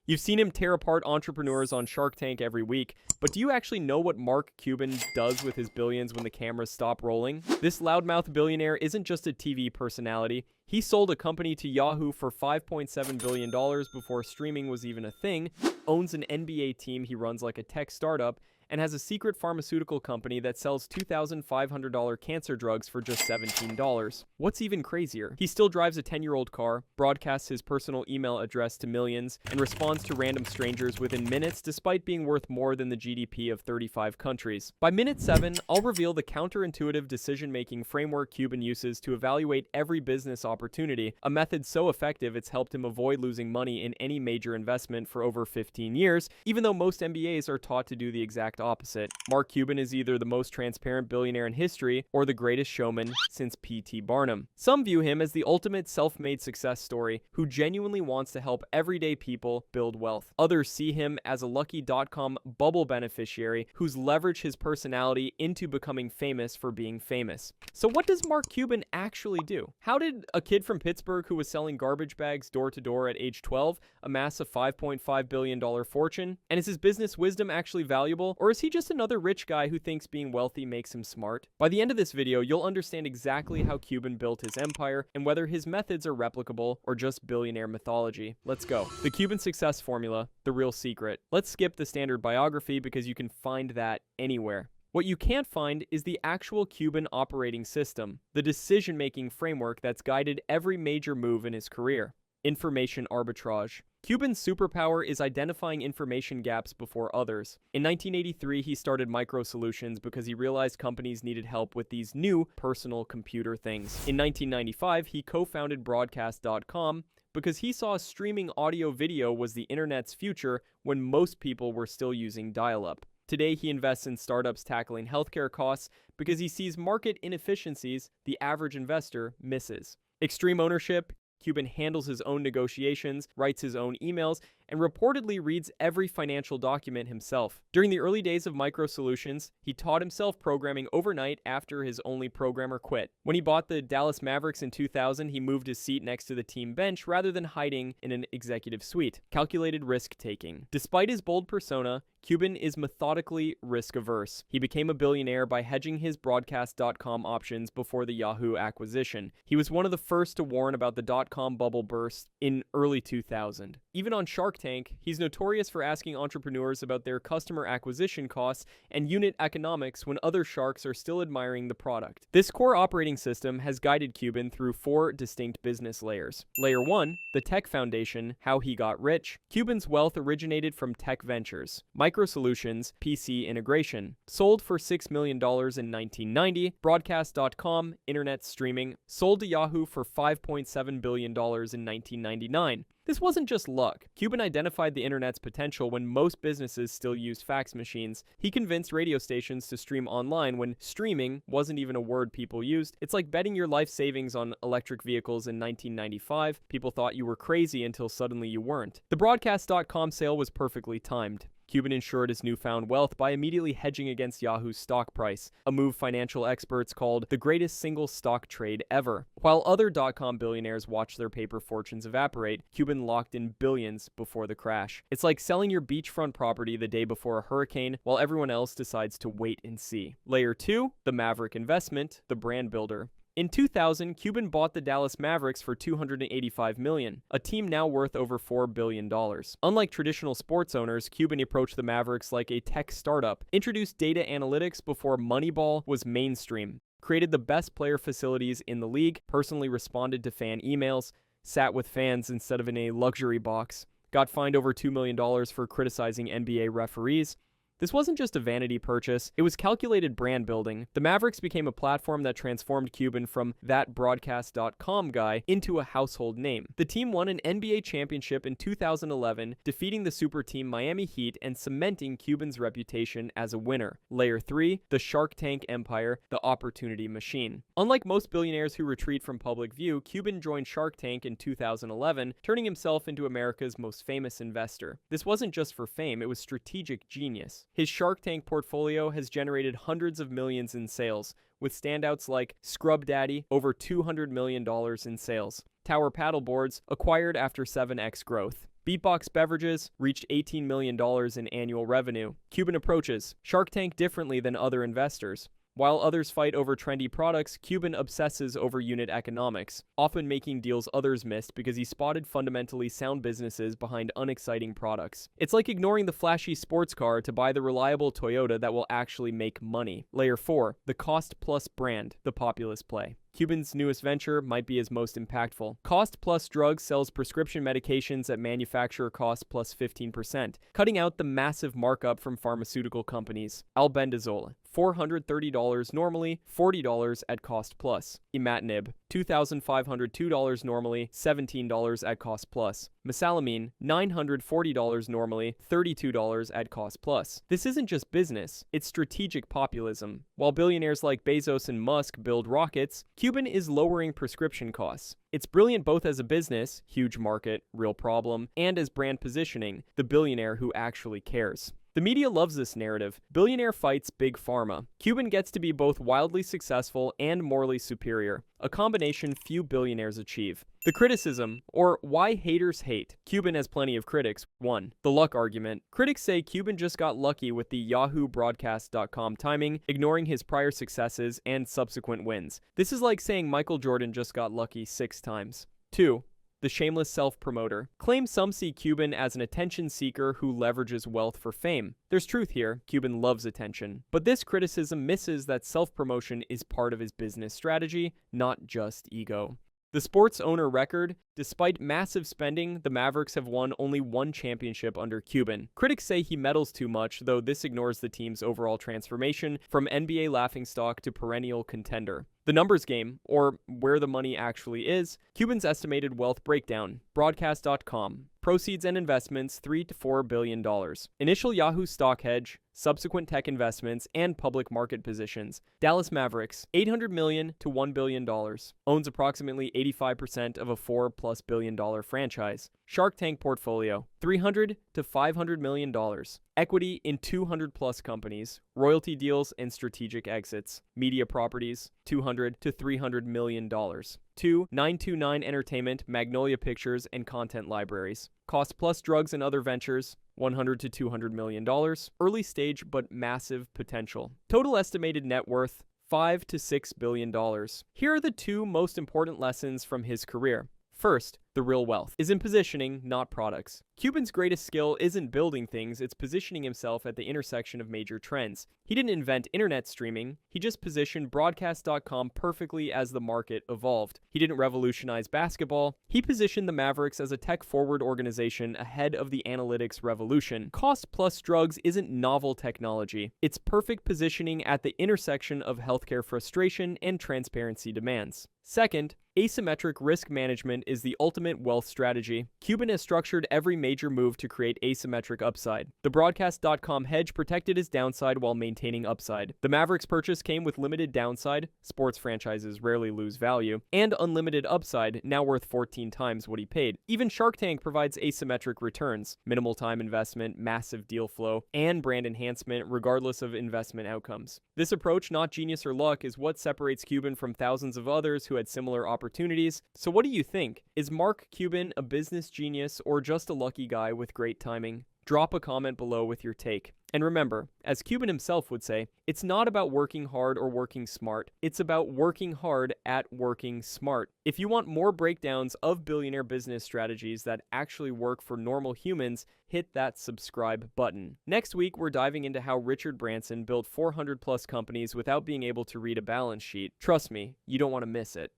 You've seen him tear apart entrepreneurs on Shark Tank every week, but do you actually know what Mark Cuban does with his billions when the cameras stop rolling? This loudmouth billionaire isn't just a TV personality. He sold a company to Yahoo for $5.7 billion before streaming was even a thing, owns an NBA team he runs like a tech startup, and has a secret pharmaceutical company that sells $2,500 cancer drugs for just $17. What's even crazier? He still drives a 10-year-old car, broadcasts his personal email address to millions, and responds to random strangers within minutes despite being worth more than the GDP of 35 countries. By minute 7, I'll reveal the counterintuitive decision-making framework Cuban uses to evaluate every business opportunity, a method so effective it's helped him avoid losing money in any major investment for over 15 years, even though most MBAs are taught to do the exact opposite. Mark Cuban is either the most transparent billionaire in history or the greatest showman since P.T. Barnum. Some view him as the ultimate self-made success story who genuinely wants to help everyday people build wealth. Others see him as a lucky dot-com bubble beneficiary who's leveraged his personality into becoming famous for being famous. So what does Mark Cuban actually do? How did a kid from Pittsburgh who was selling garbage bags door to door at age 12 amass a $5.5 billion fortune? And is his business wisdom actually valuable? Or is he just another rich guy who thinks being wealthy makes him smart? By the end of this video, you'll understand exactly how Cuban built his empire and whether his methods are replicable or just billionaire mythology. Let's go. The Cuban success formula, the real secret. Let's skip the standard biography because you can find that anywhere. What you can't find is the actual Cuban operating system, the decision-making framework that's guided every major move in his career. Information arbitrage. Cuban's superpower is identifying information gaps before others. In 1983, he started Micro Solutions because he realized companies needed help with these new personal computer things. In 1995, he co-founded Broadcast.com because he saw streaming audio-video was the internet's future when most people were still using dial-up. Today, he invests in startups tackling healthcare costs because he sees market inefficiencies the average investor misses. Extreme ownership. Cuban handles his own negotiations, writes his own emails, and reportedly reads every financial document himself. During the early days of Micro Solutions, he taught himself programming overnight after his only programmer quit. When he bought the Dallas Mavericks in 2000, he moved his seat next to the team bench rather than hiding in an executive suite. Calculated risk-taking. Despite his bold persona, Cuban is methodically risk-averse. He became a billionaire by hedging his Broadcast.com options before the Yahoo acquisition. He was one of the first to warn about the dot-com bubble burst in early 2000. Even on Shark Tank, he's notorious for asking entrepreneurs about their customer acquisition costs and unit economics when other sharks are still admiring the product. This core operating system has guided Cuban through 4 distinct business layers. Layer 1, the tech foundation, how he got rich. Cuban's wealth originated from tech ventures. Micro Solutions, PC integration. Sold for $6 million in 1990. Broadcast.com, internet streaming. Sold to Yahoo for $5.7 billion in 1999. This wasn't just luck. Cuban identified the internet's potential when most businesses still used fax machines. He convinced radio stations to stream online when streaming wasn't even a word people used. It's like betting your life savings on electric vehicles in 1995. People thought you were crazy until suddenly you weren't. The Broadcast.com sale was perfectly timed. Cuban ensured his newfound wealth by immediately hedging against Yahoo's stock price, a move financial experts called the greatest single stock trade ever. While other dot-com billionaires watched their paper fortunes evaporate, Cuban locked in billions before the crash. It's like selling your beachfront property the day before a hurricane while everyone else decides to wait and see. Layer 2, the Maverick investment, the brand builder. In 2000, Cuban bought the Dallas Mavericks for $285 million, a team now worth over $4 billion. Unlike traditional sports owners, Cuban approached the Mavericks like a tech startup, introduced data analytics before Moneyball was mainstream, created the best player facilities in the league, personally responded to fan emails, sat with fans instead of in a luxury box, got fined over $2 million for criticizing NBA referees. This wasn't just a vanity purchase, it was calculated brand building. The Mavericks became a platform that transformed Cuban from that Broadcast.com guy into a household name. The team won an NBA championship in 2011, defeating the super team Miami Heat and cementing Cuban's reputation as a winner. Layer 3, the Shark Tank empire, the opportunity machine. Unlike most billionaires who retreat from public view, Cuban joined Shark Tank in 2011, turning himself into America's most famous investor. This wasn't just for fame, it was strategic genius. His Shark Tank portfolio has generated hundreds of millions in sales, with standouts like Scrub Daddy, over $200 million in sales. Tower Paddleboards, acquired after 7x growth. Beatbox Beverages reached $18 million in annual revenue. Cuban approaches Shark Tank differently than other investors. While others fight over trendy products, Cuban obsesses over unit economics, often making deals others missed because he spotted fundamentally sound businesses behind unexciting products. It's like ignoring the flashy sports car to buy the reliable Toyota that will actually make money. Layer 4. The cost plus brand, the populist play. Cuban's newest venture might be his most impactful. Cost Plus Drugs sells prescription medications at manufacturer cost plus 15%, cutting out the massive markup from pharmaceutical companies. Albendazole, $430 normally, $40 at cost plus. Imatinib, $2,502 normally, $17 at cost plus. Mesalamine, $940 normally, $32 at cost plus. This isn't just business, it's strategic populism. While billionaires like Bezos and Musk build rockets, Cuban is lowering prescription costs. It's brilliant both as a business, huge market, real problem, and as brand positioning, the billionaire who actually cares. The media loves this narrative. Billionaire fights Big Pharma. Cuban gets to be both wildly successful and morally superior, a combination few billionaires achieve. The criticism, or why haters hate. Cuban has plenty of critics. 1. The luck argument. Critics say Cuban just got lucky with the Yahoo Broadcast.com timing, ignoring his prior successes and subsequent wins. This is like saying Michael Jordan just got lucky 6 times. 2. The shameless self-promoter. Claims some see Cuban as an attention seeker who leverages wealth for fame. There's truth here, Cuban loves attention. But this criticism misses that self-promotion is part of his business strategy, not just ego. The sports owner record. Despite massive spending, the Mavericks have won only 1 championship under Cuban. Critics say he meddles too much, though this ignores the team's overall transformation from NBA laughingstock to perennial contender. The numbers game, or where the money actually is. Cuban's estimated wealth breakdown. Broadcast.com. Proceeds and investments $3 to $4 billion. Initial Yahoo stock hedge, subsequent tech investments, and public market positions. Dallas Mavericks, $800 million to $1 billion. Owns approximately 85% of a $4+ billion franchise. Shark Tank portfolio, $300 to $500 million. Equity in 200+ companies. Royalty deals and strategic exits. Media properties, $200 to $300 million. 2. 929 Entertainment, Magnolia Pictures, and content libraries. Cost Plus Drugs and other ventures, $100 to $200 million. Early stage but massive potential. Total estimated net worth, $5 to $6 billion. Here are the 2 most important lessons from his career. First, the real wealth is in positioning, not products. Cuban's greatest skill isn't building things, it's positioning himself at the intersection of major trends. He didn't invent internet streaming, he just positioned Broadcast.com perfectly as the market evolved. He didn't revolutionize basketball, he positioned the Mavericks as a tech-forward organization ahead of the analytics revolution. Cost Plus Drugs isn't novel technology, it's perfect positioning at the intersection of healthcare frustration and transparency demands. Second, asymmetric risk management is the ultimate wealth strategy. Cuban has structured every major move to create asymmetric upside. The Broadcast.com hedge protected his downside while maintaining upside. The Mavericks purchase came with limited downside, sports franchises rarely lose value, and unlimited upside, now worth 14 times what he paid. Even Shark Tank provides asymmetric returns, minimal time investment, massive deal flow, and brand enhancement regardless of investment outcomes. This approach, not genius or luck, is what separates Cuban from thousands of others who had similar opportunities. So what do you think? Is Mark Cuban a business genius or just a lucky guy with great timing? Drop a comment below with your take. And remember, as Cuban himself would say, it's not about working hard or working smart. It's about working hard at working smart. If you want more breakdowns of billionaire business strategies that actually work for normal humans, hit that subscribe button. Next week, we're diving into how Richard Branson built 400+ companies without being able to read a balance sheet. Trust me, you don't want to miss it.